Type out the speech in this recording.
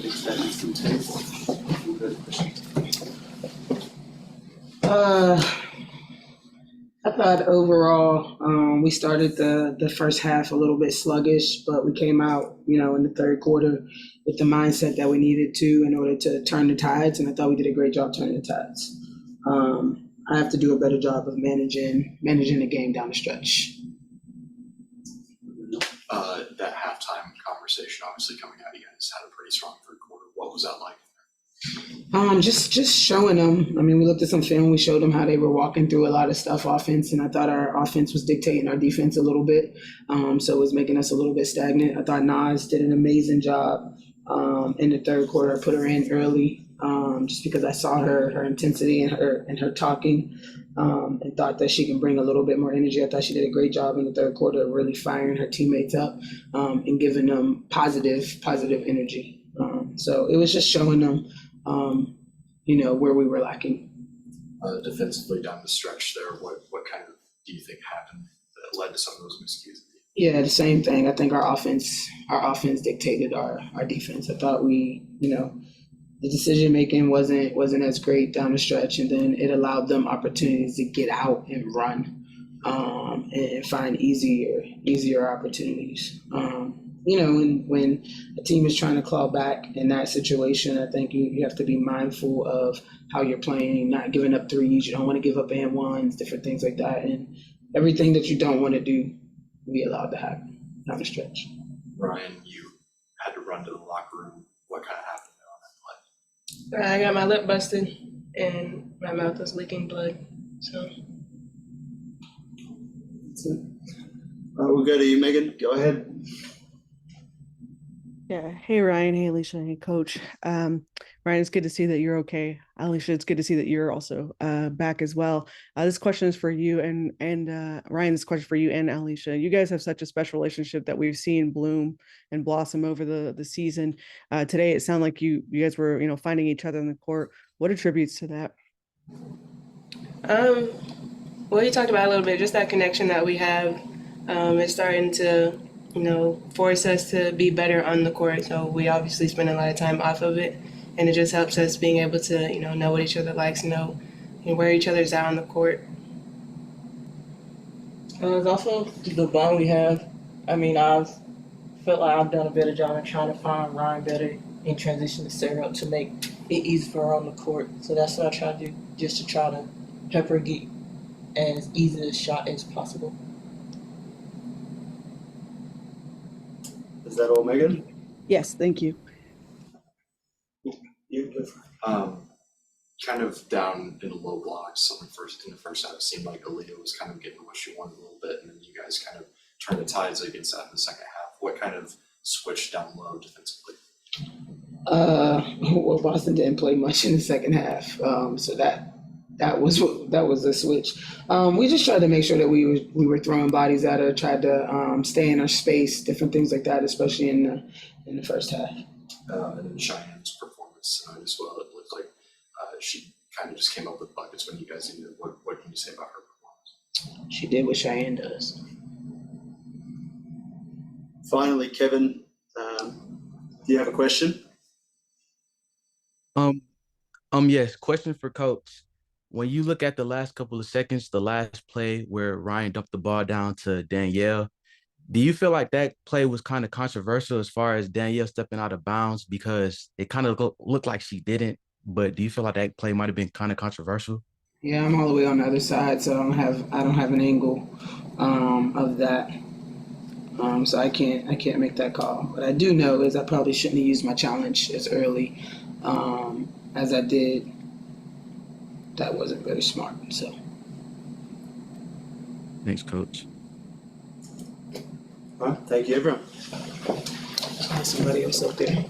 Uh, I thought overall we started the first half a little bit sluggish, but we came out, in the third quarter with the mindset that we needed to in order to turn the tides, and I thought we did a great job turning the tides. I have to do a better job of managing the game down the stretch. That halftime conversation, obviously coming out, you guys had a pretty strong third quarter. What was that like? Just showing them. I mean, we looked at some film. We showed them how they were walking through a lot of stuff offense, and I thought our offense was dictating our defense a little bit. So it was making us a little bit stagnant. I thought Nas did an amazing job in the third quarter. I put her in early just because I saw her intensity and her talking, and thought that she can bring a little bit more energy. I thought she did a great job in the third quarter of really firing her teammates up and giving them positive energy. So it was just showing them. Where we were lacking. Defensively down the stretch there, what kind of do you think happened that led to some of those miscues? Yeah, the same thing. I think our offense dictated our defense. I thought the decision making wasn't as great down the stretch, and then it allowed them opportunities to get out and run and find easier opportunities. When a team is trying to claw back in that situation, I think you have to be mindful of how you're playing, not giving up threes. You don't want to give up and ones, different things like that. And everything that you don't want to do, be allowed to happen down the stretch. Ryan, you had to run to the locker room. What kind of happened there on that play? I got my lip busted and my mouth was leaking blood. So that's it. We'll go to you, Megan. Go ahead. Yeah. Hey, Ryan. Hey, Alicia. Hey, Coach. Ryan, it's good to see that you're okay. Alicia, it's good to see that you're also back as well. This question is for you and Ryan, this question for you and Alicia. You guys have such a special relationship that we've seen bloom and blossom over the season. Today, it sounded like you guys were, finding each other in the court. What attributes to that? Well, you talked about a little bit, just that connection that we have. It's starting to force us to be better on the court. So we obviously spend a lot of time off of it, and it just helps us being able to, know what each other likes, know where each other's at on the court. It's also the bond we have. I mean, I've felt like I've done a better job in trying to find Ryan better in transition to set her up to make it easy for her on the court. So that's what I try to do, just to try to help her get as easy a shot as possible. Is that all, Megan? Yes, thank you. Kind of down in the low blocks in the first half, it seemed like Aaliyah was kind of getting what she wanted a little bit, and then you guys kind of turned the tides against that in the second half. What kind of switched down low defensively? Well, Boston didn't play much in the second half, so that was a switch. We just tried to make sure that we were throwing bodies at her, tried to stay in our space, different things like that, especially in the first half. And then Cheyenne's performance tonight as well. It looked like she kind of just came up with buckets when you guys needed it. What can you say about her performance? She did what Cheyenne does. Finally, Kevin, do you have a question? Yes. Question for Coach. When you look at the last couple of seconds, the last play where Ryan dumped the ball down to Danielle, do you feel like that play was kind of controversial as far as Danielle stepping out of bounds, because it kind of looked like she didn't, but do you feel like that play might have been kind of controversial? Yeah, I'm all the way on the other side, so I don't have an angle of that. So I can't make that call. What I do know is I probably shouldn't have used my challenge as early as I did. That wasn't very smart. So Thanks, Coach. All right, thank you, everyone. somebody else up there.